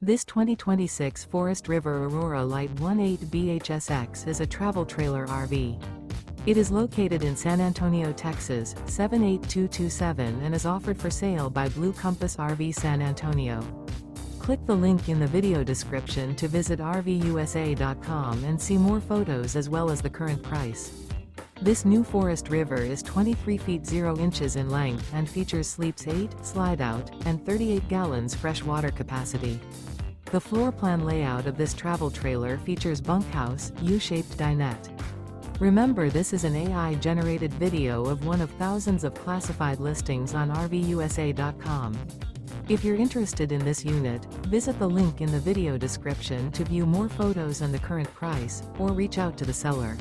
This 2026 Forest River Aurora Light 18 BHSX is a travel trailer RV. It is located in San Antonio, Texas, 78227 and is offered for sale by Blue Compass RV San Antonio. Click the link in the video description to visit RVUSA.com and see more photos as well as the current price. This new Forest River is 23 feet 0 inches in length and features sleeps 8, slide-out, and 38 gallons fresh water capacity. The floor plan layout of this travel trailer features bunkhouse, U-shaped dinette. Remember, this is an AI-generated video of one of thousands of classified listings on RVUSA.com. If you're interested in this unit, visit the link in the video description to view more photos and the current price, or reach out to the seller.